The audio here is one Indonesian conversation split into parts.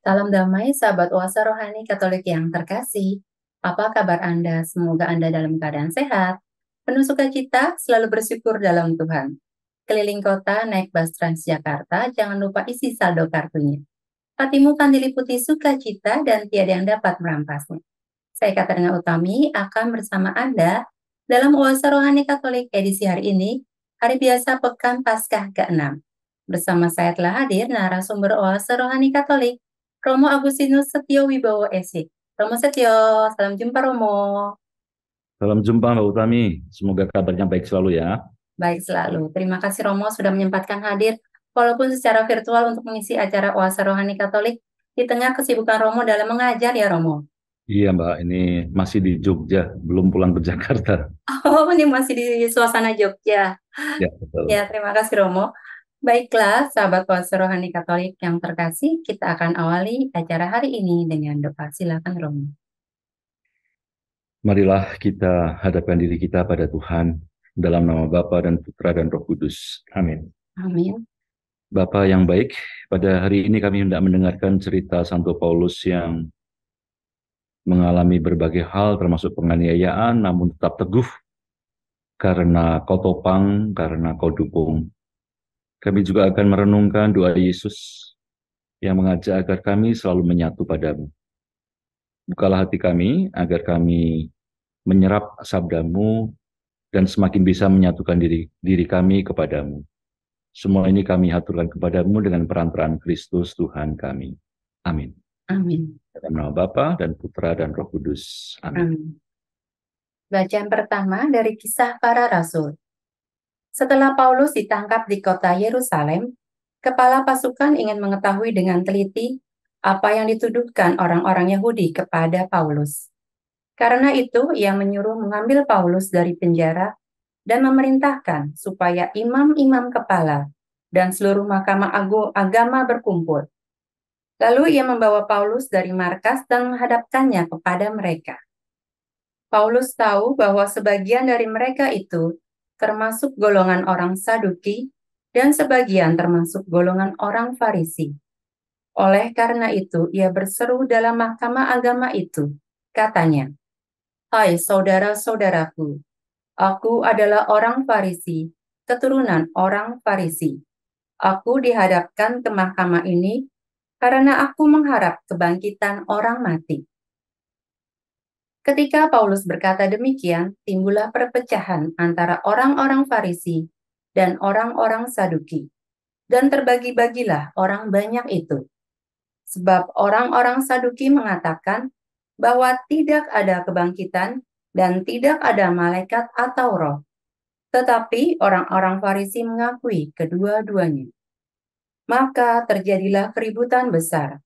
Salam damai, sahabat Oasa Rohani Katolik yang terkasih. Apa kabar Anda? Semoga Anda dalam keadaan sehat, penuh sukacita, selalu bersyukur dalam Tuhan. Keliling kota naik bus Transjakarta, jangan lupa isi saldo kartunya. Hatimu kan diliputi sukacita dan tiada yang dapat merampasnya. Saya Katerina Utami akan bersama Anda dalam Oasa Rohani Katolik edisi hari ini, hari biasa Pekan Paskah ke-6. Bersama saya telah hadir narasumber Oasa Rohani Katolik, Romo Agustinus Setio Wibowo SH. Romo Setio, salam jumpa Romo. Salam jumpa Mbak Utami, semoga kabarnya baik selalu ya. Baik selalu. Terima kasih Romo sudah menyempatkan hadir, walaupun secara virtual untuk mengisi acara Oasa Rohani Katolik di tengah kesibukan Romo dalam mengajar ya Romo. Iya Mbak, ini masih di Jogja, belum pulang ke Jakarta. Oh, ini masih di suasana Jogja. Ya, betul. Ya, terima kasih Romo. Baiklah, sahabat Oase Rohani Katolik yang terkasih, kita akan awali acara hari ini dengan doa. Silakan Romo. Marilah kita hadapkan diri kita pada Tuhan, dalam nama Bapa dan Putra dan Roh Kudus. Amin. Amin. Bapa yang baik, pada hari ini kami hendak mendengarkan cerita Santo Paulus yang mengalami berbagai hal, termasuk penganiayaan, namun tetap teguh karena kau topang, karena kau dukung. Kami juga akan merenungkan doa Yesus yang mengajak agar kami selalu menyatu padamu. Bukalah hati kami agar kami menyerap sabdamu dan semakin bisa menyatukan diri kami kepadamu. Semua ini kami haturkan kepadamu dengan perantaraan Kristus Tuhan kami. Amin. Amin. Dalam nama Bapa dan Putra dan Roh Kudus. Amin. Amin. Bacaan pertama dari Kisah Para Rasul. Setelah Paulus ditangkap di kota Yerusalem, kepala pasukan ingin mengetahui dengan teliti apa yang dituduhkan orang-orang Yahudi kepada Paulus. Karena itu, ia menyuruh mengambil Paulus dari penjara dan memerintahkan supaya imam-imam kepala dan seluruh mahkamah agama berkumpul. Lalu ia membawa Paulus dari markas dan menghadapkannya kepada mereka. Paulus tahu bahwa sebagian dari mereka itu termasuk golongan orang Saduki dan sebagian termasuk golongan orang Farisi. Oleh karena itu, ia berseru dalam mahkamah agama itu. Katanya, "Hai saudara-saudaraku, aku adalah orang Farisi, keturunan orang Farisi. Aku dihadapkan ke mahkamah ini karena aku mengharap kebangkitan orang mati." Ketika Paulus berkata demikian, timbullah perpecahan antara orang-orang Farisi dan orang-orang Saduki, dan terbagi-bagilah orang banyak itu. Sebab orang-orang Saduki mengatakan bahwa tidak ada kebangkitan dan tidak ada malaikat atau roh. Tetapi orang-orang Farisi mengakui kedua-duanya. Maka terjadilah keributan besar.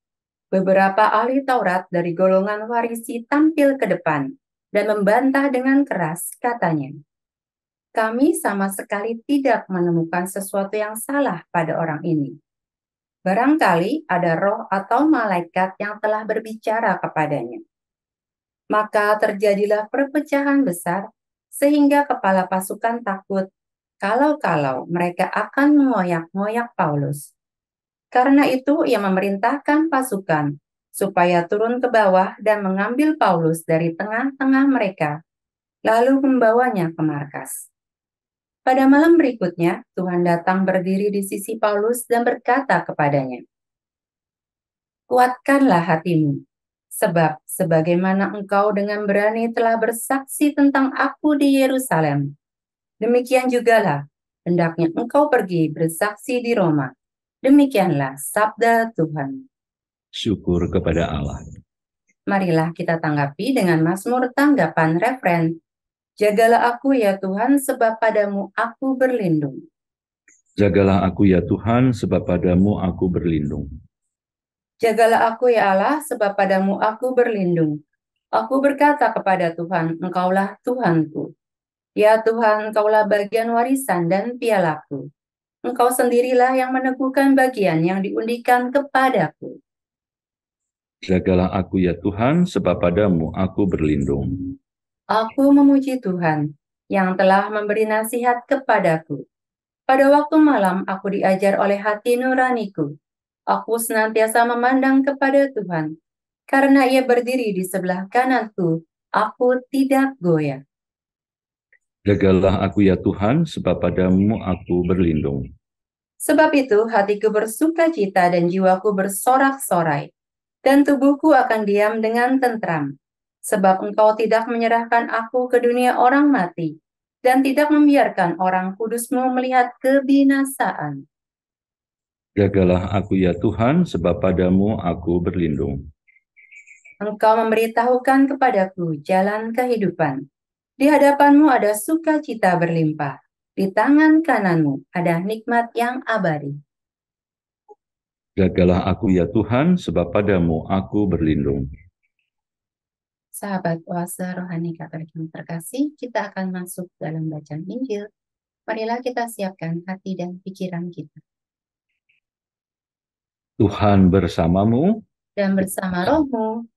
Beberapa ahli Taurat dari golongan Farisi tampil ke depan dan membantah dengan keras, katanya, "Kami sama sekali tidak menemukan sesuatu yang salah pada orang ini. Barangkali ada roh atau malaikat yang telah berbicara kepadanya." Maka terjadilah perpecahan besar, sehingga kepala pasukan takut kalau-kalau mereka akan mengoyak-ngoyak Paulus. Karena itu ia memerintahkan pasukan supaya turun ke bawah dan mengambil Paulus dari tengah-tengah mereka, lalu membawanya ke markas. Pada malam berikutnya, Tuhan datang berdiri di sisi Paulus dan berkata kepadanya, "Kuatkanlah hatimu, sebab sebagaimana engkau dengan berani telah bersaksi tentang aku di Yerusalem, demikian jugalah hendaknya engkau pergi bersaksi di Roma." Demikianlah sabda Tuhan. Syukur kepada Allah. Marilah kita tanggapi dengan Mazmur tanggapan referen. Jagalah aku ya Tuhan, sebab padamu aku berlindung. Jagalah aku ya Tuhan, sebab padamu aku berlindung. Jagalah aku ya Allah, sebab padamu aku berlindung. Aku berkata kepada Tuhan, Engkaulah Tuhanku. Ya Tuhan, Engkaulah bagian warisan dan pialaku. Engkau sendirilah yang meneguhkan bagian yang diundikan kepadaku. Jagalah aku ya Tuhan, sebab padamu aku berlindung. Aku memuji Tuhan yang telah memberi nasihat kepadaku. Pada waktu malam aku diajar oleh hati nuraniku. Aku senantiasa memandang kepada Tuhan, karena Ia berdiri di sebelah kananku, aku tidak goyah. Jagalah aku ya Tuhan, sebab padamu aku berlindung. Sebab itu hatiku bersuka cita dan jiwaku bersorak-sorai, dan tubuhku akan diam dengan tentram. Sebab Engkau tidak menyerahkan aku ke dunia orang mati, dan tidak membiarkan orang kudus-Mu melihat kebinasaan. Jagalah aku ya Tuhan, sebab padamu aku berlindung. Engkau memberitahukan kepadaku jalan kehidupan. Di hadapan-Mu ada sukacita berlimpah. Di tangan kanan-Mu ada nikmat yang abadi. Jagalah aku ya Tuhan, sebab padamu aku berlindung. Sahabat Oase Rohani Katolik yang terkasih, kita akan masuk dalam bacaan Injil. Marilah kita siapkan hati dan pikiran kita. Tuhan bersamamu. Dan bersama rohmu.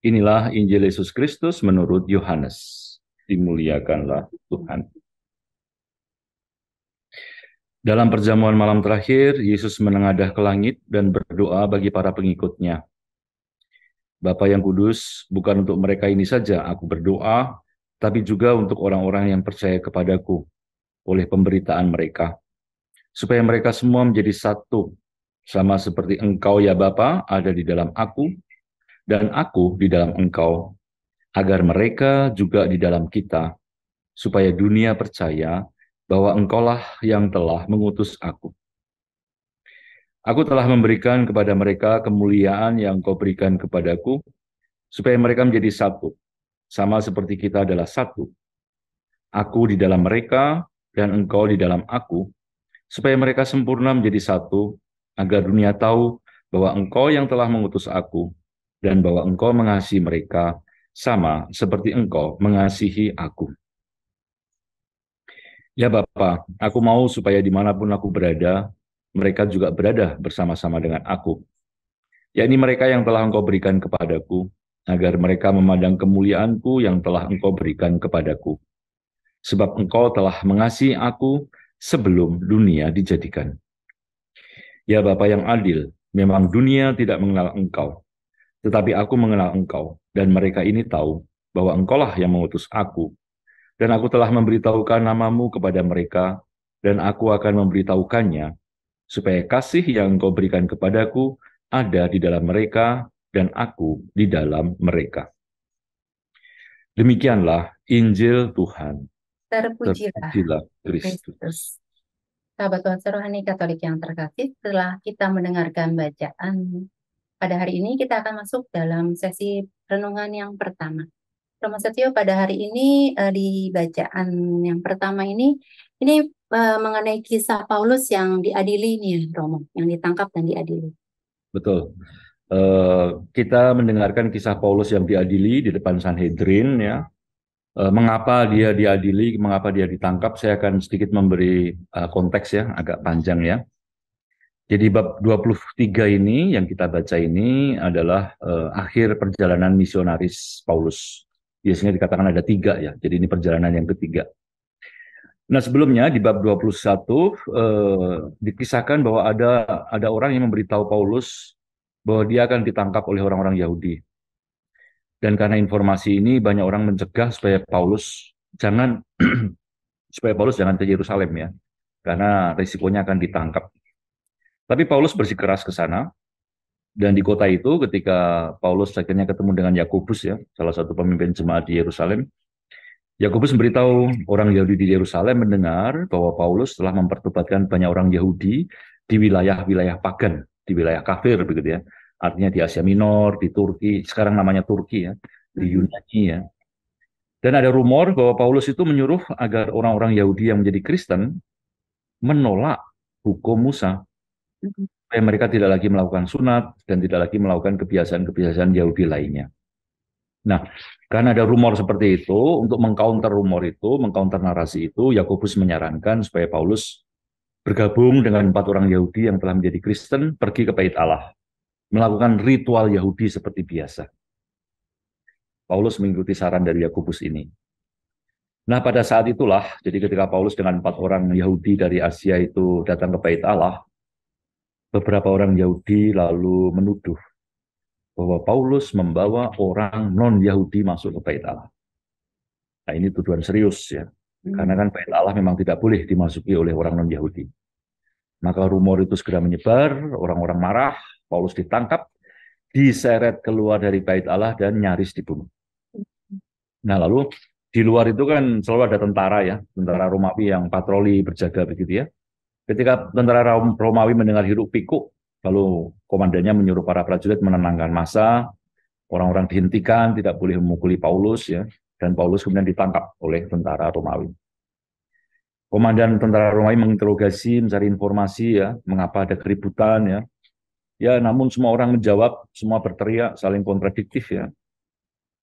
Inilah Injil Yesus Kristus menurut Yohanes. Dimuliakanlah Tuhan. Dalam perjamuan malam terakhir, Yesus menengadah ke langit dan berdoa bagi para pengikutnya. Bapa yang kudus, bukan untuk mereka ini saja aku berdoa, tapi juga untuk orang-orang yang percaya kepadaku oleh pemberitaan mereka, supaya mereka semua menjadi satu, sama seperti Engkau ya Bapa ada di dalam aku, dan aku di dalam Engkau, agar mereka juga di dalam kita, supaya dunia percaya bahwa Engkaulah yang telah mengutus aku. Aku telah memberikan kepada mereka kemuliaan yang Kau berikan kepadaku, supaya mereka menjadi satu, sama seperti kita adalah satu. Aku di dalam mereka, dan Engkau di dalam aku, supaya mereka sempurna menjadi satu, agar dunia tahu bahwa Engkau yang telah mengutus aku, dan bahwa Engkau mengasihi mereka, sama seperti Engkau mengasihi aku. Ya Bapa, aku mau supaya dimanapun aku berada, mereka juga berada bersama-sama dengan aku, yakni mereka yang telah Engkau berikan kepadaku, agar mereka memandang kemuliaanku yang telah Engkau berikan kepadaku. Sebab Engkau telah mengasihi aku sebelum dunia dijadikan. Ya Bapa yang adil, memang dunia tidak mengenal Engkau, tetapi aku mengenal Engkau, dan mereka ini tahu bahwa Engkaulah yang mengutus aku. Dan aku telah memberitahukan namamu kepada mereka, dan aku akan memberitahukannya, supaya kasih yang Engkau berikan kepadaku ada di dalam mereka, dan aku di dalam mereka. Demikianlah Injil Tuhan. Terpujilah Terpujilah Kristus. Kristus. Sahabat Oase Rohani Katolik yang terkasih, setelah kita mendengarkan bacaan pada hari ini, kita akan masuk dalam sesi renungan yang pertama. Romo Setio, pada hari ini di bacaan yang pertama ini mengenai kisah Paulus yang diadili nih, Romo, yang ditangkap dan diadili. Betul. Kita mendengarkan kisah Paulus yang diadili di depan Sanhedrin, ya. Mengapa dia diadili, mengapa dia ditangkap, saya akan sedikit memberi konteks ya, agak panjang ya. Jadi bab 23 ini yang kita baca ini adalah akhir perjalanan misionaris Paulus. Biasanya dikatakan ada 3 ya, jadi ini perjalanan yang ketiga. Nah sebelumnya di bab 21 dikisahkan bahwa ada orang yang memberitahu Paulus bahwa dia akan ditangkap oleh orang-orang Yahudi. Dan karena informasi ini banyak orang mencegah supaya Paulus jangan ke Yerusalem ya, karena risikonya akan ditangkap. Tapi Paulus bersikeras ke sana, dan di kota itu ketika Paulus akhirnya ketemu dengan Yakobus ya, salah satu pemimpin jemaat di Yerusalem, Yakobus memberitahu orang Yahudi di Yerusalem mendengar bahwa Paulus telah mempertobatkan banyak orang Yahudi di wilayah-wilayah pagan, di wilayah kafir begitu ya. Artinya di Asia Minor, di Turki, sekarang namanya Turki ya, di Yunani ya. Dan ada rumor bahwa Paulus itu menyuruh agar orang-orang Yahudi yang menjadi Kristen menolak hukum Musa, supaya mereka tidak lagi melakukan sunat dan tidak lagi melakukan kebiasaan-kebiasaan Yahudi lainnya. Nah, karena ada rumor seperti itu, untuk mengcounter rumor itu, mengcounter narasi itu, Yakobus menyarankan supaya Paulus bergabung dengan 4 orang Yahudi yang telah menjadi Kristen, pergi ke Bait Allah, melakukan ritual Yahudi seperti biasa. Paulus mengikuti saran dari Yakobus ini. Nah, pada saat itulah, jadi ketika Paulus dengan 4 orang Yahudi dari Asia itu datang ke Bait Allah, beberapa orang Yahudi lalu menuduh bahwa Paulus membawa orang non-Yahudi masuk ke Bait Allah. Nah, ini tuduhan serius ya. Karena kan Bait Allah memang tidak boleh dimasuki oleh orang non-Yahudi. Maka rumor itu segera menyebar, orang-orang marah, Paulus ditangkap, diseret keluar dari Bait Allah dan nyaris dibunuh. Nah, lalu di luar itu kan selalu ada tentara ya, tentara Romawi yang patroli berjaga begitu ya. Ketika tentara Romawi mendengar hiruk pikuk, lalu komandannya menyuruh para prajurit menenangkan massa, orang-orang dihentikan, tidak boleh memukuli Paulus ya, dan Paulus kemudian ditangkap oleh tentara Romawi. Komandan tentara Romawi menginterogasi, mencari informasi ya, mengapa ada keributan ya. Ya, namun semua orang menjawab, semua berteriak, saling kontradiktif ya.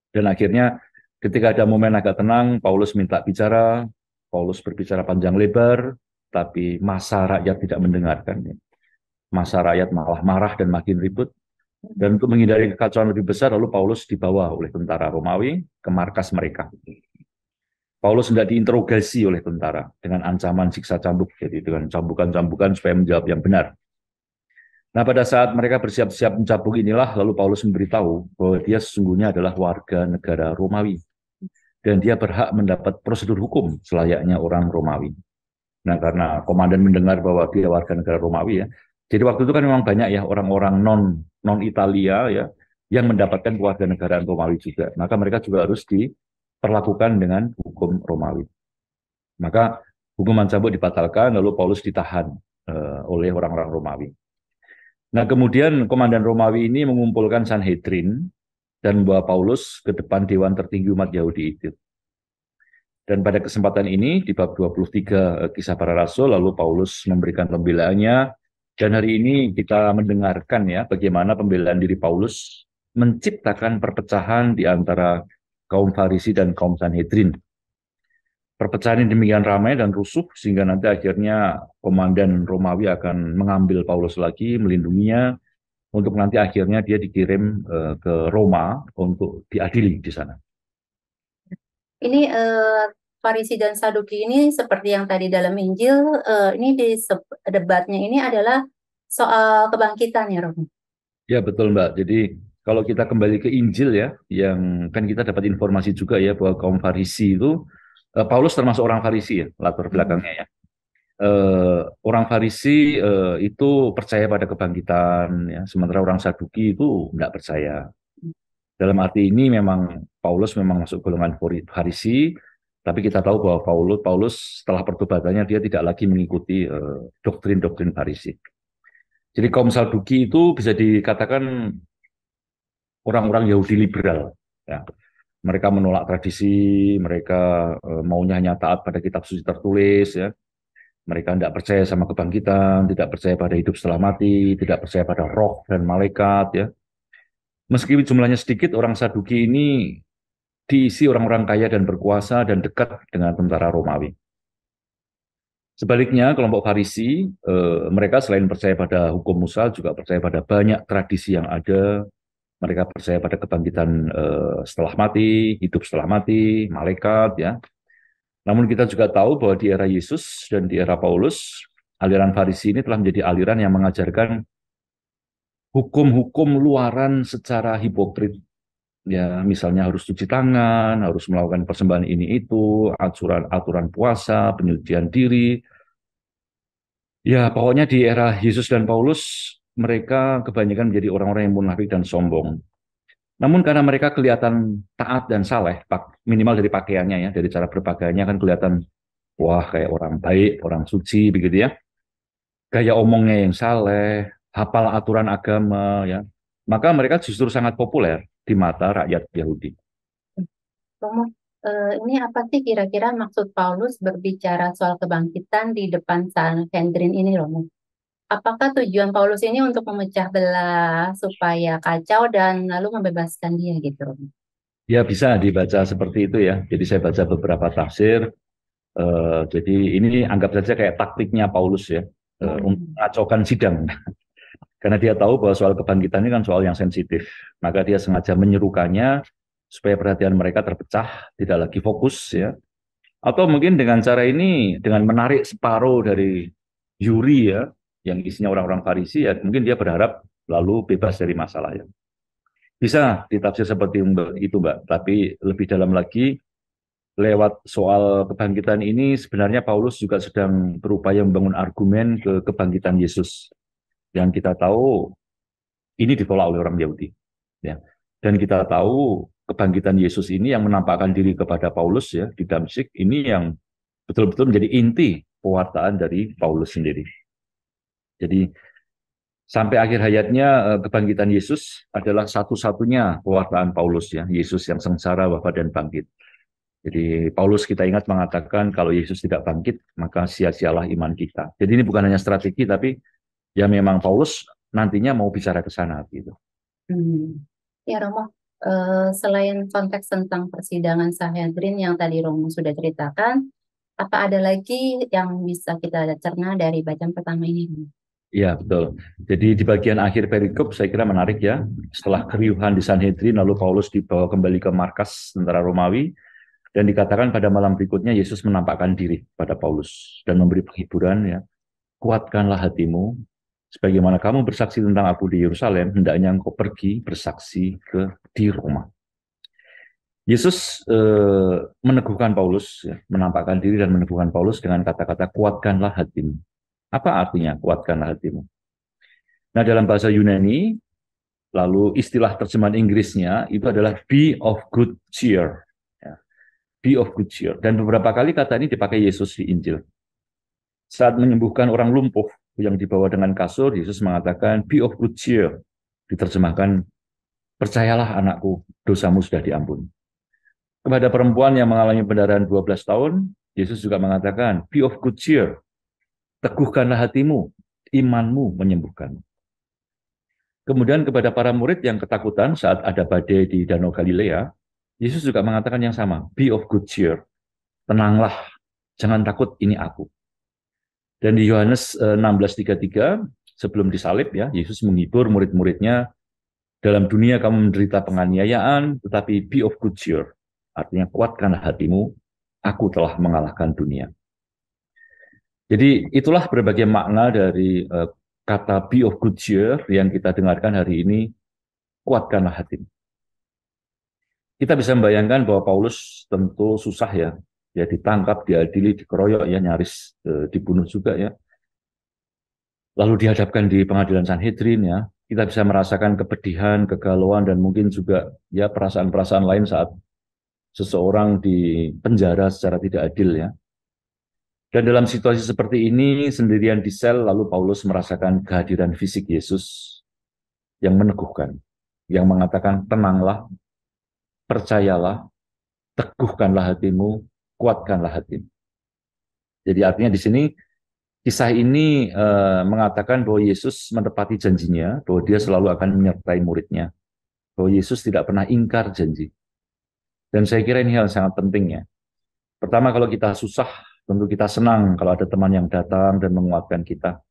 Dan akhirnya ketika ada momen agak tenang, Paulus minta bicara, Paulus berbicara panjang lebar, tapi massa rakyat tidak mendengarkan. Massa rakyat malah marah dan makin ribut. Dan untuk menghindari kekacauan lebih besar, lalu Paulus dibawa oleh tentara Romawi ke markas mereka. Paulus hendak diinterogasi oleh tentara dengan ancaman siksa cambuk, jadi dengan cambukan-cambukan supaya menjawab yang benar. Nah, pada saat mereka bersiap-siap mencambuk inilah, lalu Paulus memberitahu bahwa dia sesungguhnya adalah warga negara Romawi dan dia berhak mendapat prosedur hukum selayaknya orang Romawi. Nah, karena komandan mendengar bahwa dia warga negara Romawi ya, jadi waktu itu kan memang banyak ya orang-orang non Italia ya yang mendapatkan kewarganegaraan Romawi juga. Maka mereka juga harus diperlakukan dengan hukum Romawi. Maka hukuman cambuk dibatalkan, lalu Paulus ditahan oleh orang-orang Romawi. Nah, kemudian komandan Romawi ini mengumpulkan Sanhedrin dan membawa Paulus ke depan Dewan Tertinggi umat Yahudi itu. Dan pada kesempatan ini, di bab 23 Kisah Para Rasul, lalu Paulus memberikan pembelaannya. Dan hari ini kita mendengarkan ya bagaimana pembelaan diri Paulus menciptakan perpecahan di antara kaum Farisi dan kaum Sanhedrin. Perpecahan ini demikian ramai dan rusuh sehingga nanti akhirnya komandan Romawi akan mengambil Paulus lagi, melindunginya, untuk nanti akhirnya dia dikirim ke Roma untuk diadili di sana. Ini Farisi dan Saduki ini seperti yang tadi dalam Injil, ini di debatnya ini adalah soal kebangkitan ya, Romo. Ya betul Mbak. Jadi kalau kita kembali ke Injil ya, yang kan kita dapat informasi juga ya bahwa kaum Farisi itu, Paulus termasuk orang Farisi ya, latar belakangnya ya. Orang Farisi itu percaya pada kebangkitan ya, sementara orang Saduki itu tidak percaya. Dalam arti ini memang Paulus memang masuk golongan Farisi, tapi kita tahu bahwa Paulus setelah pertobatannya dia tidak lagi mengikuti doktrin-doktrin Farisi. Jadi kaum Saduki itu bisa dikatakan orang-orang Yahudi liberal. Ya. Mereka menolak tradisi, mereka maunya hanya taat pada kitab suci tertulis. Ya. Mereka tidak percaya sama kebangkitan, tidak percaya pada hidup setelah mati, tidak percaya pada roh dan malaikat. Ya. Meski jumlahnya sedikit, orang Saduki ini diisi orang-orang kaya dan berkuasa dan dekat dengan tentara Romawi. Sebaliknya, kelompok Farisi, mereka selain percaya pada hukum Musa, juga percaya pada banyak tradisi yang ada. Mereka percaya pada kebangkitan setelah mati, hidup setelah mati, malaikat. Ya. Namun kita juga tahu bahwa di era Yesus dan di era Paulus, aliran Farisi ini telah menjadi aliran yang mengajarkan hukum-hukum luaran secara hipokrit. Ya, misalnya harus cuci tangan, harus melakukan persembahan ini itu, aturan puasa, penyucian diri. Ya, pokoknya di era Yesus dan Paulus, mereka kebanyakan menjadi orang-orang yang munafik dan sombong. Namun karena mereka kelihatan taat dan saleh, minimal dari pakaiannya ya, dari cara berpakaiannya kan kelihatan, wah kayak orang baik, orang suci begitu ya. Gaya omongnya yang saleh, hafal aturan agama ya. Maka mereka justru sangat populer di mata rakyat Yahudi. Romo, ini apa sih kira-kira maksud Paulus berbicara soal kebangkitan di depan Sanhedrin ini, Romo? Apakah tujuan Paulus ini untuk memecah belah supaya kacau dan lalu membebaskan dia gitu, Romo? Ya bisa dibaca seperti itu ya. Jadi saya baca beberapa tafsir. Jadi ini anggap saja kayak taktiknya Paulus ya, untuk mengacaukan sidang. Karena dia tahu bahwa soal kebangkitan ini kan soal yang sensitif. Maka dia sengaja menyerukannya supaya perhatian mereka terpecah, tidak lagi fokus ya. Atau mungkin dengan cara ini, dengan menarik separuh dari juri ya, yang isinya orang-orang Farisi, ya mungkin dia berharap lalu bebas dari masalah ya. Bisa ditafsir seperti itu, Mbak. Tapi lebih dalam lagi, lewat soal kebangkitan ini, sebenarnya Paulus juga sedang berupaya membangun argumen ke kebangkitan Yesus. Yang kita tahu, ini ditolak oleh orang Yahudi. Ya. Dan kita tahu kebangkitan Yesus ini yang menampakkan diri kepada Paulus ya di Damsyik, ini yang betul-betul menjadi inti pewartaan dari Paulus sendiri. Jadi sampai akhir hayatnya kebangkitan Yesus adalah satu-satunya pewartaan Paulus ya, Yesus yang sengsara, wafat dan bangkit. Jadi Paulus kita ingat mengatakan kalau Yesus tidak bangkit maka sia-sialah iman kita. Jadi ini bukan hanya strategi tapi ya memang Paulus nantinya mau bicara ke sana gitu. Ya Romo, selain konteks tentang persidangan Sanhedrin yang tadi Romo sudah ceritakan, apa ada lagi yang bisa kita cerna dari bacaan pertama ini? Iya, betul. Jadi di bagian akhir perikop saya kira menarik ya. Setelah keriuhan di Sanhedrin, lalu Paulus dibawa kembali ke markas tentara Romawi, dan dikatakan pada malam berikutnya Yesus menampakkan diri pada Paulus dan memberi penghiburan ya. Kuatkanlah hatimu, sebagaimana kamu bersaksi tentang aku di Yerusalem, hendaknya engkau pergi bersaksi di Roma. Yesus meneguhkan Paulus, ya, menampakkan diri dan meneguhkan Paulus dengan kata-kata kuatkanlah hatimu. Apa artinya kuatkanlah hatimu? Nah, dalam bahasa Yunani, lalu istilah terjemahan Inggrisnya itu adalah be of good cheer. Ya, be of good cheer. Dan beberapa kali kata ini dipakai Yesus di Injil. Saat menyembuhkan orang lumpuh yang dibawa dengan kasur, Yesus mengatakan be of good cheer. Diterjemahkan, percayalah anakku, dosamu sudah diampuni. Kepada perempuan yang mengalami pendarahan 12 tahun, Yesus juga mengatakan be of good cheer. Teguhkanlah hatimu, imanmu menyembuhkan. Kemudian kepada para murid yang ketakutan saat ada badai di Danau Galilea, Yesus juga mengatakan yang sama, be of good cheer. Tenanglah, jangan takut, ini aku. Dan di Yohanes 16:33, sebelum disalib ya, Yesus menghibur murid-muridnya, dalam dunia kamu menderita penganiayaan, tetapi be of good cheer. Artinya kuatkanlah hatimu, aku telah mengalahkan dunia. Jadi itulah berbagai makna dari kata be of good cheer yang kita dengarkan hari ini, kuatkanlah hatimu. Kita bisa membayangkan bahwa Paulus tentu susah ya ditangkap, diadili, dikeroyok, ya nyaris dibunuh juga ya. Lalu dihadapkan di pengadilan Sanhedrin ya, kita bisa merasakan kepedihan, kegalauan, dan mungkin juga ya perasaan-perasaan lain saat seseorang di penjara secara tidak adil ya. Dan dalam situasi seperti ini, sendirian di sel, lalu Paulus merasakan kehadiran fisik Yesus yang meneguhkan, yang mengatakan, tenanglah, percayalah, teguhkanlah hatimu, kuatkanlah hatimu. Jadi artinya di sini, kisah ini mengatakan bahwa Yesus menepati janjinya, bahwa dia selalu akan menyertai muridnya, bahwa Yesus tidak pernah ingkar janji. Dan saya kira ini hal yang sangat penting ya. Pertama, kalau kita susah, tentu kita senang kalau ada teman yang datang dan menguatkan kita.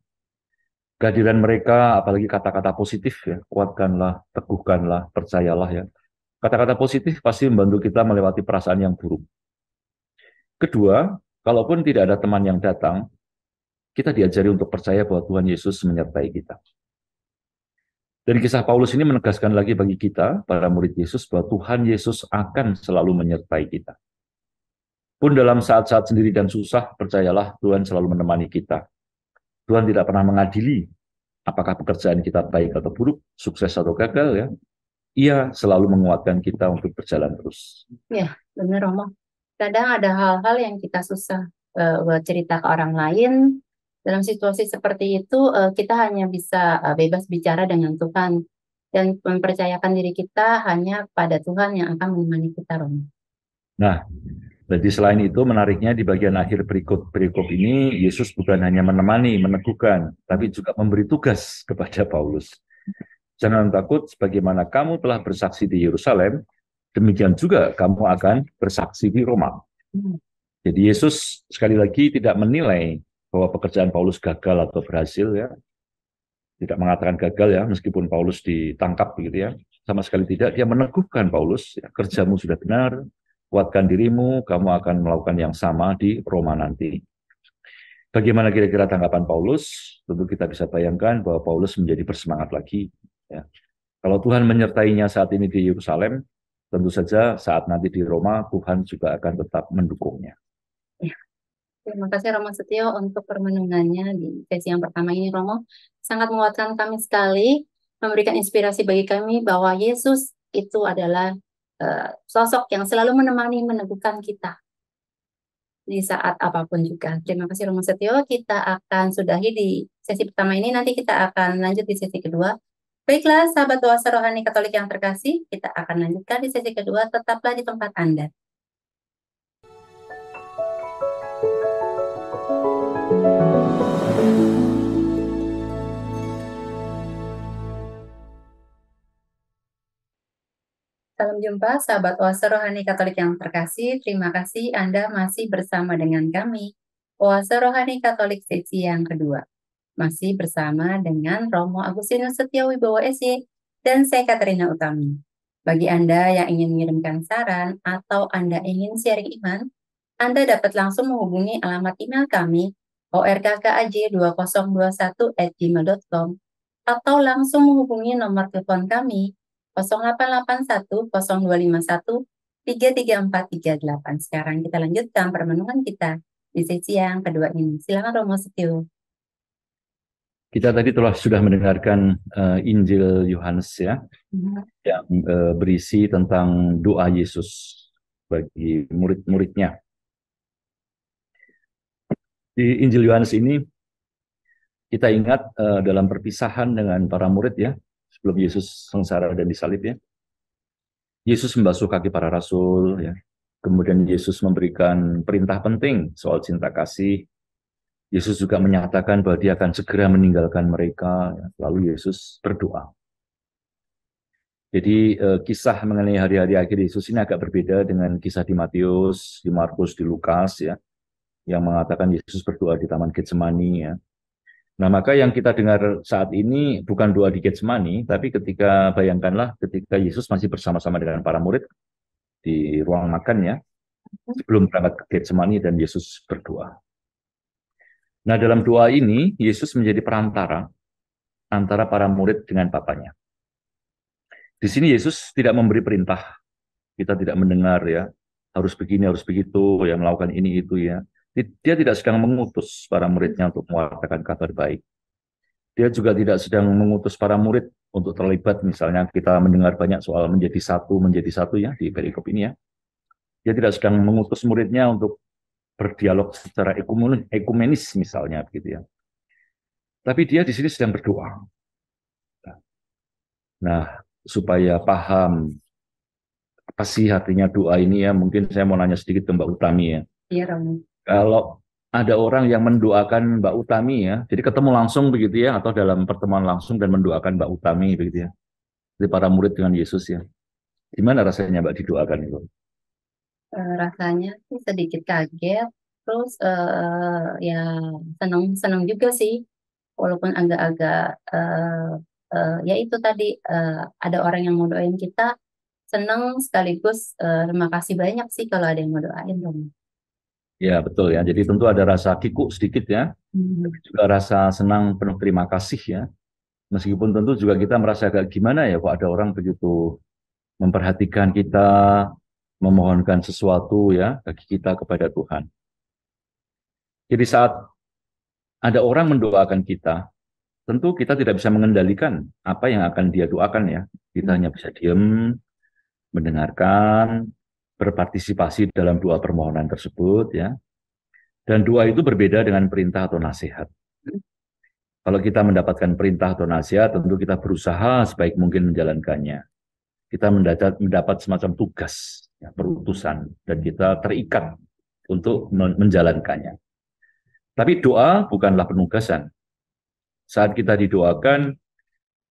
Kehadiran mereka, apalagi kata-kata positif ya, kuatkanlah, teguhkanlah, percayalah ya. Kata-kata positif pasti membantu kita melewati perasaan yang buruk. Kedua, kalaupun tidak ada teman yang datang, kita diajari untuk percaya bahwa Tuhan Yesus menyertai kita. Dan kisah Paulus ini menegaskan lagi bagi kita, para murid Yesus, bahwa Tuhan Yesus akan selalu menyertai kita. Pun dalam saat-saat sendiri dan susah, percayalah Tuhan selalu menemani kita. Tuhan tidak pernah mengadili apakah pekerjaan kita baik atau buruk, sukses atau gagal ya. Ia selalu menguatkan kita untuk berjalan terus. Ya, benar Romo. Kadang ada hal-hal yang kita susah cerita ke orang lain. Dalam situasi seperti itu, kita hanya bisa bebas bicara dengan Tuhan dan mempercayakan diri kita hanya pada Tuhan yang akan menemani kita, Romo. Nah, jadi selain itu menariknya di bagian akhir perikop ini, Yesus bukan hanya menemani, meneguhkan, tapi juga memberi tugas kepada Paulus. Jangan takut, sebagaimana kamu telah bersaksi di Yerusalem, demikian juga kamu akan bersaksi di Roma. Jadi Yesus sekali lagi tidak menilai bahwa pekerjaan Paulus gagal atau berhasil ya. Tidak mengatakan gagal ya, meskipun Paulus ditangkap begitu ya. Sama sekali tidak, dia meneguhkan Paulus, ya, kerjamu sudah benar, kuatkan dirimu, kamu akan melakukan yang sama di Roma nanti. Bagaimana kira-kira tanggapan Paulus? Tentu kita bisa bayangkan bahwa Paulus menjadi bersemangat lagi. Ya. Kalau Tuhan menyertainya saat ini di Yerusalem, tentu saja saat nanti di Roma, Tuhan juga akan tetap mendukungnya. Ya, terima kasih Romo Setio untuk permenungannya di sesi yang pertama ini, Romo. Sangat menguatkan kami sekali, memberikan inspirasi bagi kami bahwa Yesus itu adalah sosok yang selalu menemani, meneguhkan kita di saat apapun juga. Terima kasih Romo Setio. Kita akan sudahi di sesi pertama ini. Nanti kita akan lanjut di sesi kedua. Baiklah, sahabat Oase Rohani Katolik yang terkasih, kita akan lanjutkan di sesi kedua. Tetaplah di tempat Anda. Salam jumpa, sahabat Oase Rohani Katolik yang terkasih. Terima kasih Anda masih bersama dengan kami. Oase Rohani Katolik sesi yang kedua. Masih bersama dengan Romo Agustinus Setiawibowo SY dan saya Katerina Utami. Bagi Anda yang ingin mengirimkan saran atau Anda ingin sharing iman, Anda dapat langsung menghubungi alamat email kami orkkaj2021@gmail.com atau langsung menghubungi nomor telepon kami 0881 0251 33438. Sekarang kita lanjutkan permenungan kita di sesi yang kedua ini. Silakan Romo Setio. Kita tadi sudah mendengarkan Injil Yohanes ya, yang berisi tentang doa Yesus bagi murid-muridnya. Di Injil Yohanes ini kita ingat dalam perpisahan dengan para murid ya, sebelum Yesus sengsara dan disalib ya. Yesus membasuh kaki para rasul ya. Kemudian Yesus memberikan perintah penting soal cinta kasih. Yesus juga menyatakan bahwa dia akan segera meninggalkan mereka. Lalu Yesus berdoa. Jadi kisah mengenai hari-hari akhir Yesus ini agak berbeda dengan kisah di Matius, di Markus, di Lukas ya, yang mengatakan Yesus berdoa di Taman Getsemani ya. Nah, maka yang kita dengar saat ini bukan doa di Getsemani, tapi bayangkanlah ketika Yesus masih bersama-sama dengan para murid di ruang makan ya, sebelum berangkat ke Getsemani dan Yesus berdoa. Nah, dalam doa ini, Yesus menjadi perantara antara para murid dengan Bapanya. Di sini Yesus tidak memberi perintah. Kita tidak mendengar ya, harus begini, harus begitu, ya melakukan ini, itu ya. Dia tidak sedang mengutus para muridnya untuk mengatakan kabar baik. Dia juga tidak sedang mengutus para murid untuk terlibat, misalnya kita mendengar banyak soal menjadi satu ya, di perikop ini ya. Dia tidak sedang mengutus muridnya untuk berdialog secara ekumenis misalnya begitu ya. Tapi dia di sini sedang berdoa. Nah, supaya paham apa sih artinya doa ini ya, mungkin saya mau nanya sedikit ke Mbak Utami ya. Iya, Romo. Kalau ada orang yang mendoakan Mbak Utami ya, jadi ketemu langsung begitu ya, atau dalam pertemuan langsung dan mendoakan Mbak Utami begitu ya, jadi para murid dengan Yesus ya, gimana rasanya Mbak didoakan itu? Rasanya sih sedikit kaget, terus ya senang juga sih, walaupun agak-agak ya itu tadi ada orang yang mau doain kita, senang sekaligus terima kasih banyak sih kalau ada yang mau doain, Romo. Ya betul ya, jadi tentu ada rasa kikuk sedikit ya, tapi juga rasa senang penuh terima kasih ya, meskipun tentu juga kita merasa agak gimana ya, kok ada orang begitu memperhatikan kita, memohonkan sesuatu ya bagi kita kepada Tuhan. Jadi saat ada orang mendoakan kita, tentu kita tidak bisa mengendalikan apa yang akan dia doakan ya. Kita hanya bisa diam, mendengarkan, berpartisipasi dalam doa permohonan tersebut ya. Dan doa itu berbeda dengan perintah atau nasihat. Kalau kita mendapatkan perintah atau nasihat, tentu kita berusaha sebaik mungkin menjalankannya. Kita mendapat semacam tugas, ya, perutusan, dan kita terikat untuk menjalankannya. Tapi doa bukanlah penugasan. Saat kita didoakan,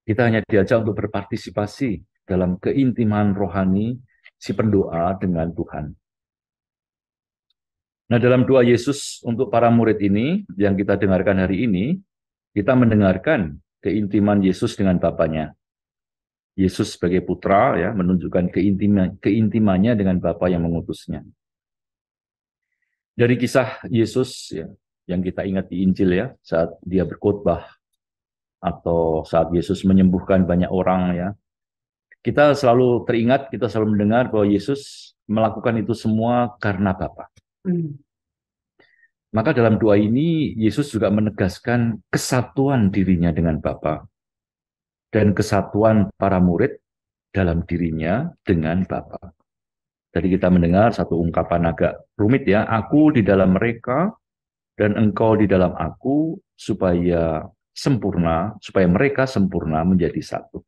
kita hanya diajak untuk berpartisipasi dalam keintiman rohani si pendoa dengan Tuhan. Nah, dalam doa Yesus untuk para murid ini, yang kita dengarkan hari ini, kita mendengarkan keintiman Yesus dengan Bapanya. Yesus sebagai putra ya menunjukkan keintimannya dengan Bapa yang mengutusnya. Dari kisah Yesus ya, yang kita ingat di Injil ya, saat dia berkhotbah atau saat Yesus menyembuhkan banyak orang ya. Kita selalu teringat, kita selalu mendengar bahwa Yesus melakukan itu semua karena Bapa. Maka dalam doa ini Yesus juga menegaskan kesatuan dirinya dengan Bapa dan kesatuan para murid dalam dirinya dengan Bapa. Jadi kita mendengar satu ungkapan agak rumit ya, aku di dalam mereka dan engkau di dalam aku supaya sempurna, supaya mereka sempurna menjadi satu.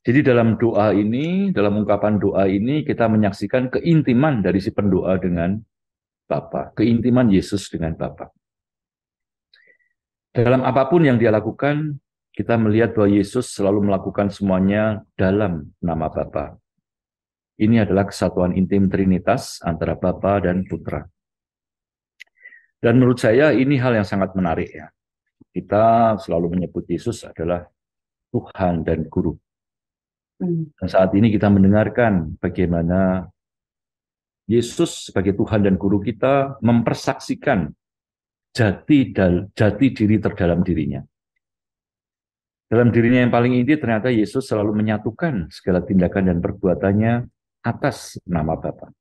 Jadi dalam doa ini, dalam ungkapan doa ini kita menyaksikan keintiman dari si pendoa dengan Bapa, keintiman Yesus dengan Bapa. Dalam apapun yang dia lakukan, kita melihat bahwa Yesus selalu melakukan semuanya dalam nama Bapa. Ini adalah kesatuan intim Trinitas antara Bapa dan Putra. Dan menurut saya ini hal yang sangat menarik ya. Kita selalu menyebut Yesus adalah Tuhan dan Guru. Dan saat ini kita mendengarkan bagaimana Yesus sebagai Tuhan dan Guru kita mempersaksikan jati diri terdalam dirinya. Dalam dirinya yang paling inti ternyata Yesus selalu menyatukan segala tindakan dan perbuatannya atas nama Bapa.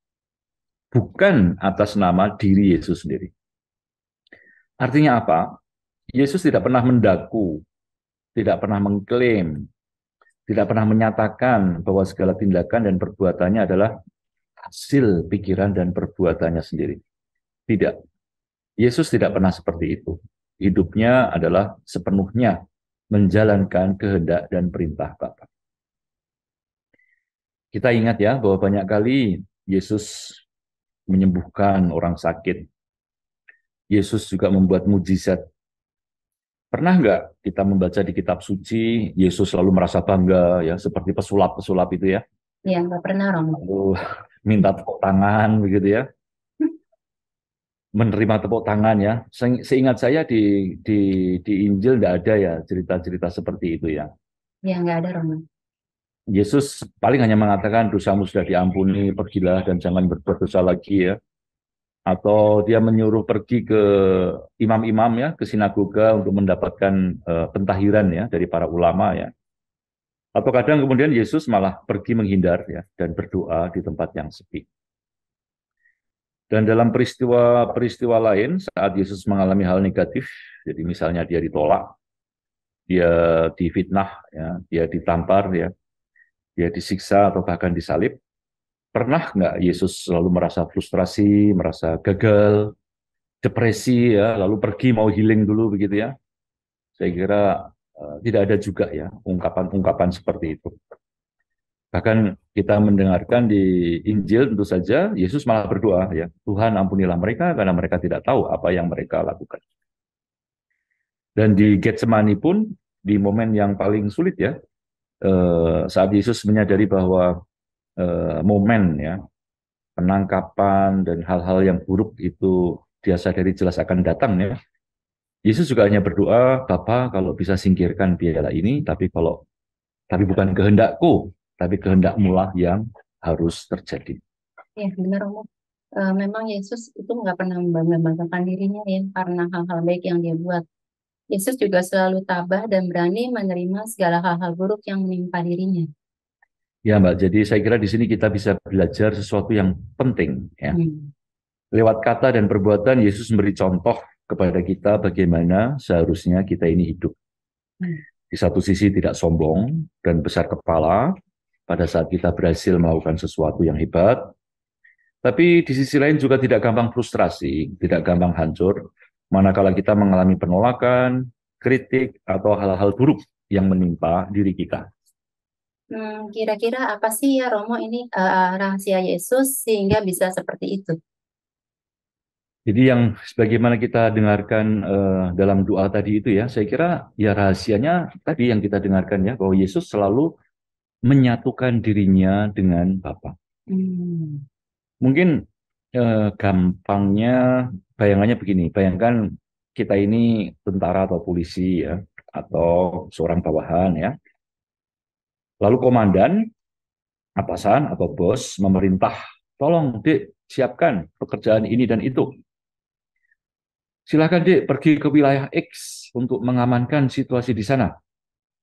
Bukan atas nama diri Yesus sendiri. Artinya apa? Yesus tidak pernah mendaku, tidak pernah mengklaim, tidak pernah menyatakan bahwa segala tindakan dan perbuatannya adalah hasil pikiran dan perbuatannya sendiri. Tidak. Yesus tidak pernah seperti itu. Hidupnya adalah sepenuhnya menjalankan kehendak dan perintah Bapa. Kita ingat ya bahwa banyak kali Yesus menyembuhkan orang sakit. Yesus juga membuat mujizat. Pernah nggak kita membaca di kitab suci, Yesus selalu merasa bangga ya, seperti pesulap-pesulap itu ya? Iya, nggak pernah, Romo. Lalu minta tepuk tangan begitu ya. Menerima tepuk tangan ya. Seingat saya di Injil tidak ada ya cerita-cerita seperti itu ya. Iya, nggak ada, Romo. Yesus paling hanya mengatakan dosamu sudah diampuni, pergilah dan jangan berbuat dosa lagi ya. Atau dia menyuruh pergi ke imam-imam ya, ke sinagoga untuk mendapatkan pentahiran ya dari para ulama ya. Atau kadang kemudian Yesus malah pergi menghindar ya dan berdoa di tempat yang sepi. Dan dalam peristiwa lain saat Yesus mengalami hal negatif, jadi misalnya dia ditolak, dia difitnah, ya, dia ditampar, ya, dia disiksa atau bahkan disalib, pernah nggak Yesus selalu merasa frustrasi, merasa gagal, depresi, ya, lalu pergi mau healing dulu begitu ya? Saya kira tidak ada juga ya ungkapan-ungkapan seperti itu. Bahkan kita mendengarkan di Injil tentu saja Yesus malah berdoa ya, Tuhan ampunilah mereka karena mereka tidak tahu apa yang mereka lakukan. Dan di Getsemani pun di momen yang paling sulit ya, saat Yesus menyadari bahwa momen ya penangkapan dan hal-hal yang buruk itu dia sadari jelas akan datang ya. Yesus juga hanya berdoa, Bapa kalau bisa singkirkan piala ini, tapi bukan kehendakku, tapi kehendak-Mu lah yang harus terjadi. Ya, benar, Romo. Memang Yesus itu nggak pernah membanggakan dirinya ya karena hal-hal baik yang dia buat. Yesus juga selalu tabah dan berani menerima segala hal-hal buruk yang menimpa dirinya. Ya Mbak, jadi saya kira di sini kita bisa belajar sesuatu yang penting ya. Lewat kata dan perbuatan Yesus memberi contoh kepada kita bagaimana seharusnya kita ini hidup. Di satu sisi tidak sombong dan besar kepala pada saat kita berhasil melakukan sesuatu yang hebat, tapi di sisi lain juga tidak gampang frustrasi, tidak gampang hancur, manakala kita mengalami penolakan, kritik, atau hal-hal buruk yang menimpa diri kita. Kira-kira apa sih ya Romo ini rahasia Yesus sehingga bisa seperti itu? Jadi yang sebagaimana kita dengarkan dalam doa tadi itu ya, saya kira ya rahasianya tadi yang kita dengarkan ya, bahwa Yesus selalu menyatukan dirinya dengan Bapa. Mungkin gampangnya bayangannya begini, bayangkan kita ini tentara atau polisi ya, atau seorang bawahan ya. Lalu komandan, atasan atau bos memerintah, tolong Dek, siapkan pekerjaan ini dan itu. Silakan Dik pergi ke wilayah X untuk mengamankan situasi di sana.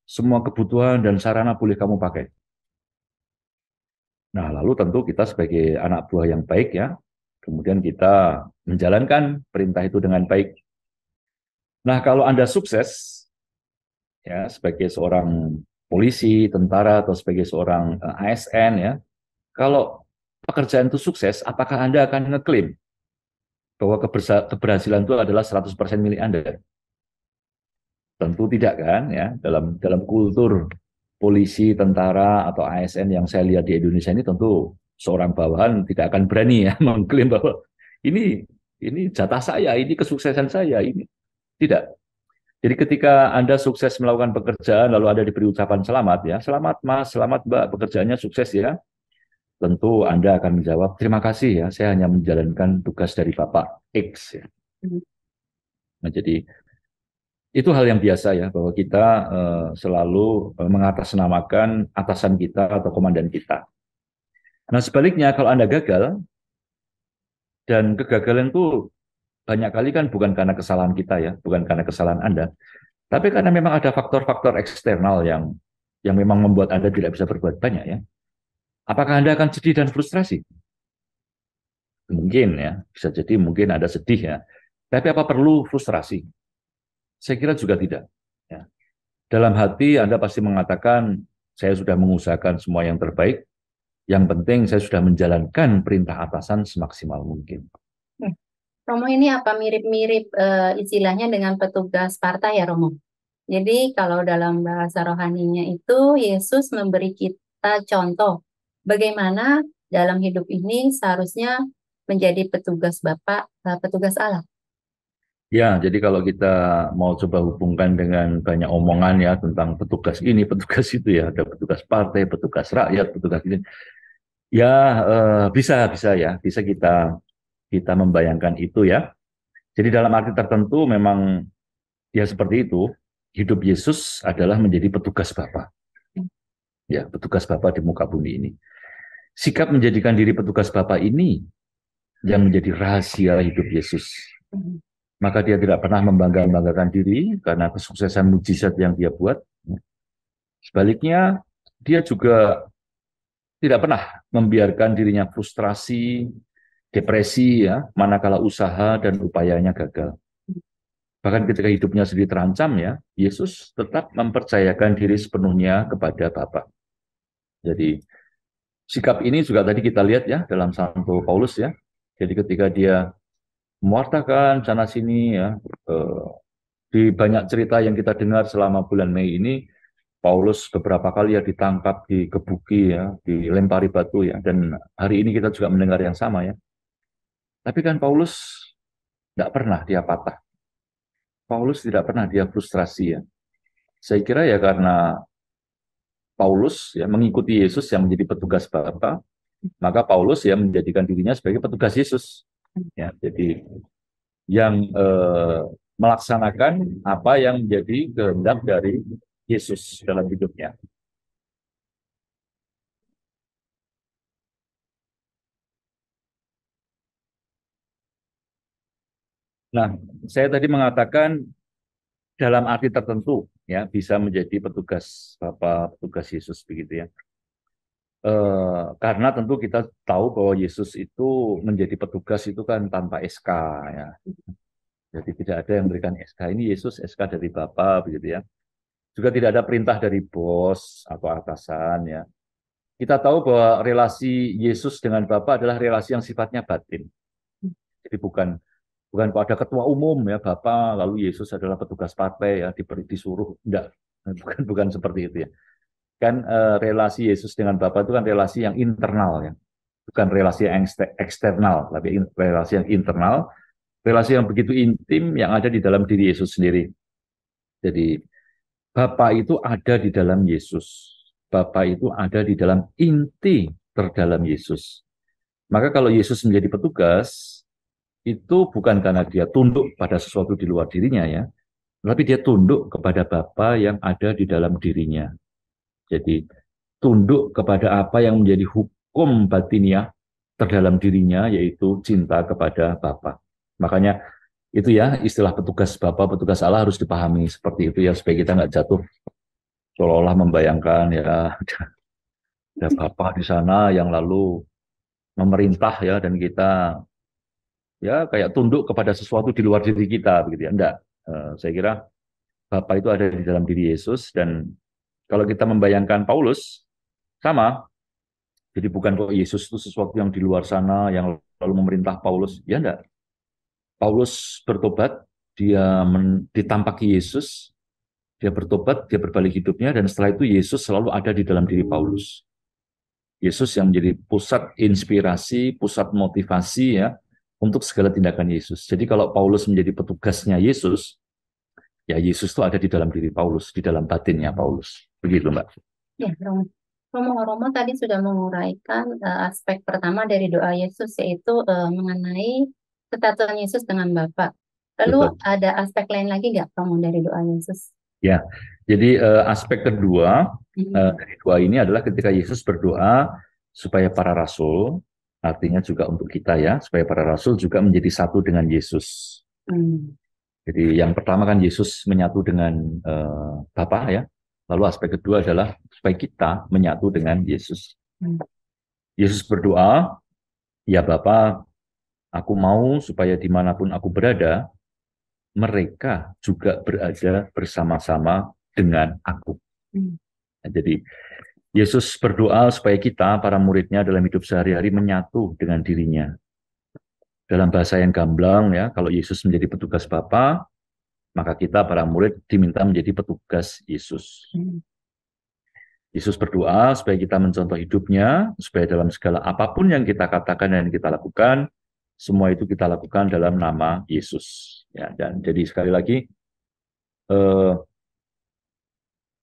Semua kebutuhan dan sarana boleh kamu pakai. Nah, lalu tentu kita sebagai anak buah yang baik ya, kemudian kita menjalankan perintah itu dengan baik. Nah, kalau Anda sukses ya sebagai seorang polisi, tentara atau sebagai seorang ASN ya, kalau pekerjaan itu sukses, apakah Anda akan ngeklaim bahwa keberhasilan itu adalah 100% milik Anda? Tentu tidak kan ya. Dalam kultur polisi, tentara atau ASN yang saya lihat di Indonesia ini tentu seorang bawahan tidak akan berani ya mengklaim bahwa ini ini jatah saya, ini kesuksesan saya, ini tidak. Jadi ketika Anda sukses melakukan pekerjaan lalu Anda diberi ucapan selamat ya, selamat Mas, selamat Mbak, pekerjaannya sukses ya. Tentu Anda akan menjawab, terima kasih ya, saya hanya menjalankan tugas dari Bapak X ya. Nah, jadi itu hal yang biasa ya, bahwa kita selalu mengatasnamakan atasan kita atau komandan kita. Nah, sebaliknya kalau Anda gagal, dan kegagalan itu banyak kali kan bukan karena kesalahan kita ya, bukan karena kesalahan Anda, tapi karena memang ada faktor-faktor eksternal yang memang membuat Anda tidak bisa berbuat banyak ya. Apakah Anda akan sedih dan frustrasi? Mungkin ya, bisa jadi mungkin Anda sedih ya. Tapi apa perlu frustrasi? Saya kira juga tidak. Ya. Dalam hati Anda pasti mengatakan, saya sudah mengusahakan semua yang terbaik, yang penting saya sudah menjalankan perintah atasan semaksimal mungkin. Romo, ini apa mirip-mirip istilahnya dengan petugas partai ya Romo? Jadi kalau dalam bahasa rohaninya itu Yesus memberi kita contoh bagaimana dalam hidup ini seharusnya menjadi petugas Bapa, petugas Allah. Ya, jadi kalau kita mau coba hubungkan dengan banyak omongan ya tentang petugas ini, petugas itu ya, ada petugas partai, petugas rakyat, petugas ini, ya bisa ya, bisa kita membayangkan itu ya. Jadi dalam arti tertentu memang ya seperti itu. Hidup Yesus adalah menjadi petugas Bapa. Ya, petugas Bapa di muka bumi ini. Sikap menjadikan diri petugas Bapa ini yang menjadi rahasia hidup Yesus. Maka dia tidak pernah membangga-banggakan diri karena kesuksesan mujizat yang dia buat. Sebaliknya, dia juga tidak pernah membiarkan dirinya frustrasi, depresi, ya, manakala usaha dan upayanya gagal. Bahkan ketika hidupnya sendiri terancam, ya, Yesus tetap mempercayakan diri sepenuhnya kepada Bapa. Jadi sikap ini juga tadi kita lihat ya dalam Santo Paulus ya. Jadi ketika dia mewartakan sana sini ya, di banyak cerita yang kita dengar selama bulan Mei ini, Paulus beberapa kali ya ditangkap, digebuki ya, dilempari batu ya, dan hari ini kita juga mendengar yang sama ya. Tapi kan Paulus tidak pernah dia patah. Paulus tidak pernah dia frustrasi ya. Saya kira ya karena Paulus ya mengikuti Yesus yang menjadi petugas Bapa, maka Paulus ya menjadikan dirinya sebagai petugas Yesus. Ya, jadi yang melaksanakan apa yang menjadi kehendak dari Yesus dalam hidupnya. Nah, saya tadi mengatakan dalam arti tertentu ya bisa menjadi petugas Bapa, petugas Yesus begitu ya. Karena tentu kita tahu bahwa Yesus itu menjadi petugas itu kan tanpa SK ya. Jadi tidak ada yang memberikan SK. Ini Yesus SK dari Bapa begitu ya. Juga tidak ada perintah dari bos atau atasan ya. Kita tahu bahwa relasi Yesus dengan Bapa adalah relasi yang sifatnya batin. Jadi bukan pada ketua umum ya Bapak, lalu Yesus adalah petugas partai ya disuruh, enggak, bukan seperti itu ya. Kan relasi Yesus dengan Bapa itu kan relasi yang internal ya, bukan relasi yang eksternal, tapi relasi yang internal, relasi yang begitu intim yang ada di dalam diri Yesus sendiri. Jadi Bapa itu ada di dalam Yesus, Bapa itu ada di dalam inti terdalam Yesus. Maka kalau Yesus menjadi petugas, itu bukan karena dia tunduk pada sesuatu di luar dirinya ya, tapi dia tunduk kepada Bapa yang ada di dalam dirinya. Jadi tunduk kepada apa yang menjadi hukum batiniah terdalam dirinya, yaitu cinta kepada Bapa. Makanya Itu ya istilah petugas Bapa, petugas Allah harus dipahami seperti itu ya supaya kita nggak jatuh seolah-olah membayangkan ya ada Bapa di sana yang lalu memerintah ya dan kita ya kayak tunduk kepada sesuatu di luar diri kita begitu ya. Enggak. Saya kira Bapa itu ada di dalam diri Yesus dan kalau kita membayangkan Paulus sama. Jadi bukan kok Yesus itu sesuatu yang di luar sana yang lalu memerintah Paulus. Ya enggak. Paulus bertobat, dia ditampaki Yesus, dia bertobat, dia berbalik hidupnya, dan setelah itu Yesus selalu ada di dalam diri Paulus. Yesus yang menjadi pusat inspirasi, pusat motivasi ya untuk segala tindakan Yesus. Jadi kalau Paulus menjadi petugasnya Yesus, ya Yesus itu ada di dalam diri Paulus, di dalam batinnya Paulus. Begitu, Mbak. Ya, Romo tadi sudah menguraikan aspek pertama dari doa Yesus, yaitu mengenai kesatuan Yesus dengan Bapa. Lalu Betul. ada aspek lain lagi nggak, Romo, dari doa Yesus? Ya, jadi aspek kedua dari doa ini adalah ketika Yesus berdoa supaya para rasul, artinya juga untuk kita ya, supaya para rasul juga menjadi satu dengan Yesus. Jadi yang pertama kan Yesus menyatu dengan Bapa ya, lalu aspek kedua adalah supaya kita menyatu dengan Yesus. Yesus berdoa, ya Bapa, aku mau supaya dimanapun aku berada, mereka juga berada bersama-sama dengan aku. Nah, jadi Yesus berdoa supaya kita, para muridnya dalam hidup sehari-hari menyatu dengan dirinya. Dalam bahasa yang gamblang ya, kalau Yesus menjadi petugas Bapa, maka kita para murid diminta menjadi petugas Yesus. Yesus berdoa supaya kita mencontoh hidupnya, supaya dalam segala apapun yang kita katakan dan kita lakukan, semua itu kita lakukan dalam nama Yesus. Ya, dan jadi sekali lagi,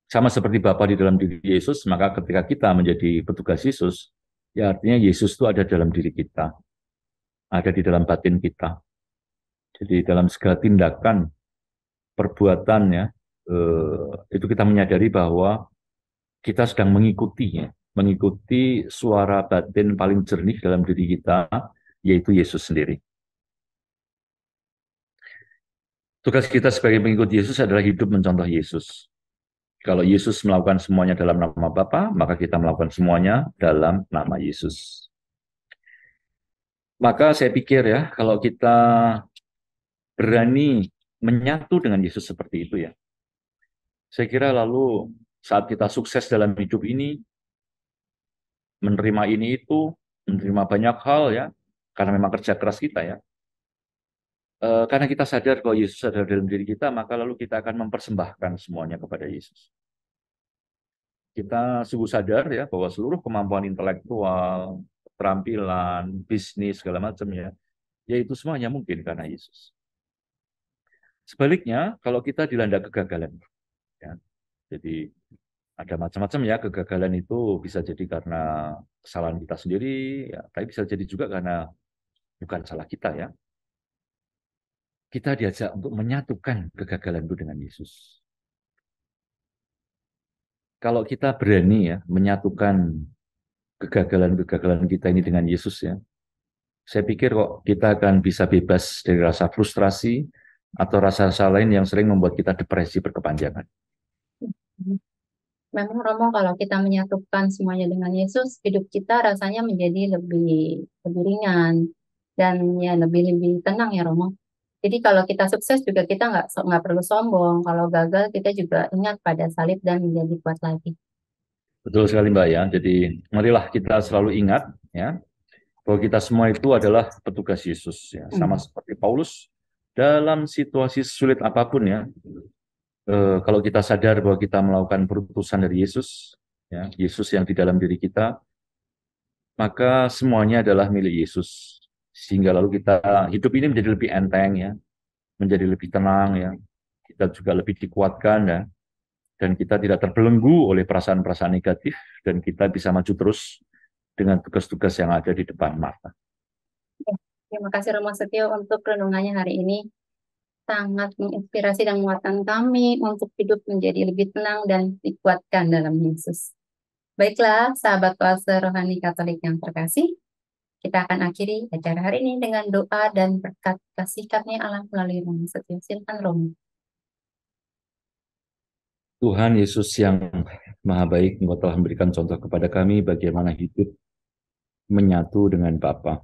sama seperti Bapa di dalam diri Yesus, maka ketika kita menjadi petugas Yesus, ya artinya Yesus itu ada dalam diri kita, ada di dalam batin kita. Jadi dalam segala tindakan, perbuatannya, itu kita menyadari bahwa kita sedang mengikuti suara batin paling jernih dalam diri kita, yaitu Yesus sendiri. Tugas kita sebagai pengikut Yesus adalah hidup mencontoh Yesus. Kalau Yesus melakukan semuanya dalam nama Bapa, maka kita melakukan semuanya dalam nama Yesus. Maka saya pikir ya, kalau kita berani menyatu dengan Yesus seperti itu ya, saya kira lalu saat kita sukses dalam hidup ini, menerima ini itu, menerima banyak hal ya, karena memang kerja keras kita ya. Karena kita sadar bahwa Yesus ada dalam diri kita, maka lalu kita akan mempersembahkan semuanya kepada Yesus. Kita sungguh sadar ya bahwa seluruh kemampuan intelektual, keterampilan, bisnis, segala macam ya, yaitu semuanya mungkin karena Yesus. Sebaliknya, kalau kita dilanda kegagalan, ya, jadi ada macam-macam ya kegagalan itu bisa jadi karena kesalahan kita sendiri, ya, tapi bisa jadi juga karena bukan salah kita ya. Kita diajak untuk menyatukan kegagalan itu dengan Yesus. Kalau kita berani ya menyatukan kegagalan-kegagalan kita ini dengan Yesus ya, saya pikir kok kita akan bisa bebas dari rasa frustrasi atau rasa-rasa lain yang sering membuat kita depresi berkepanjangan. Memang Romo, kalau kita menyatukan semuanya dengan Yesus, hidup kita rasanya menjadi lebih ringan dan ya lebih tenang ya Romo. Jadi kalau kita sukses juga kita nggak perlu sombong. Kalau gagal kita juga ingat pada salib dan menjadi kuat lagi. Betul sekali Mbak ya. Jadi marilah kita selalu ingat ya bahwa kita semua itu adalah petugas Yesus ya. Sama seperti Paulus dalam situasi sulit apapun ya. Kalau kita sadar bahwa kita melakukan perutusan dari Yesus, ya, Yesus yang di dalam diri kita, maka semuanya adalah milik Yesus. Sehingga lalu kita hidup ini menjadi lebih enteng ya, menjadi lebih tenang ya. Kita juga lebih dikuatkan ya, dan kita tidak terbelenggu oleh perasaan-perasaan negatif dan kita bisa maju terus dengan tugas-tugas yang ada di depan mata. Terima kasih Romo Setio untuk renungannya hari ini. Sangat menginspirasi dan menguatkan kami untuk hidup menjadi lebih tenang dan dikuatkan dalam Yesus. Baiklah, sahabat kuasa rohani Katolik yang terkasih, Kita akan akhiri acara hari ini dengan doa dan berkat kasih karunia Allah melalui Romo Setio. Silakan Romo. Tuhan Yesus yang Maha Baik, Engkau telah memberikan contoh kepada kami bagaimana hidup menyatu dengan Bapa.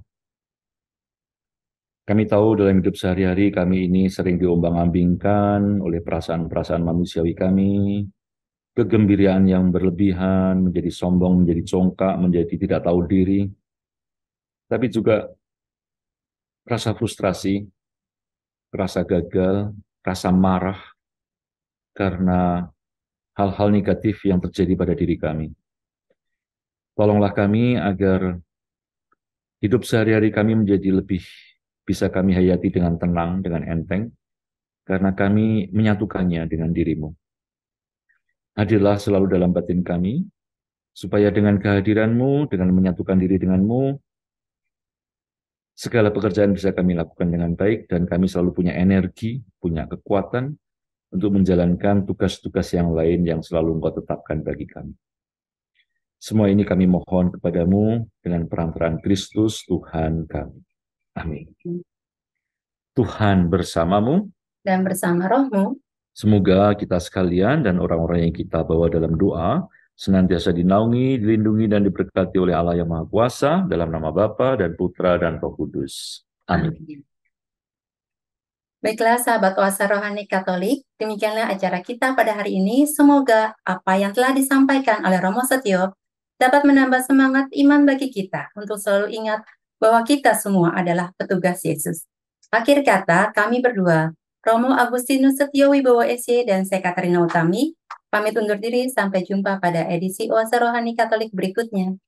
Kami tahu dalam hidup sehari-hari kami ini sering diombang-ambingkan oleh perasaan-perasaan manusiawi kami, kegembiraan yang berlebihan, menjadi sombong, menjadi congkak, menjadi tidak tahu diri, tapi juga rasa frustrasi, rasa gagal, rasa marah karena hal-hal negatif yang terjadi pada diri kami. Tolonglah kami agar hidup sehari-hari kami menjadi lebih bisa kami hayati dengan tenang, dengan enteng, karena kami menyatukannya dengan diri-Mu. Hadirlah selalu dalam batin kami, supaya dengan kehadiran-Mu, dengan menyatukan diri dengan-Mu, segala pekerjaan bisa kami lakukan dengan baik, dan kami selalu punya energi, punya kekuatan, untuk menjalankan tugas-tugas yang lain yang selalu Engkau tetapkan bagi kami. Semua ini kami mohon kepadamu dengan perantaraan Kristus Tuhan kami. Amin. Tuhan bersamamu. Dan bersama rohmu, Semoga kita sekalian dan orang-orang yang kita bawa dalam doa senantiasa dinaungi, dilindungi, dan diberkati oleh Allah yang Maha Kuasa dalam nama Bapa dan Putra dan Roh Kudus. Amin. Baiklah sahabat Oasa Rohani Katolik, demikianlah acara kita pada hari ini. Semoga apa yang telah disampaikan oleh Romo Setio dapat menambah semangat iman bagi kita untuk selalu ingat bahwa kita semua adalah petugas Yesus. Akhir kata, kami berdua, Romo Agustinus Setio Wibowo SY dan saya Katarina Utami, pamit undur diri sampai jumpa pada edisi Oasa Rohani Katolik berikutnya.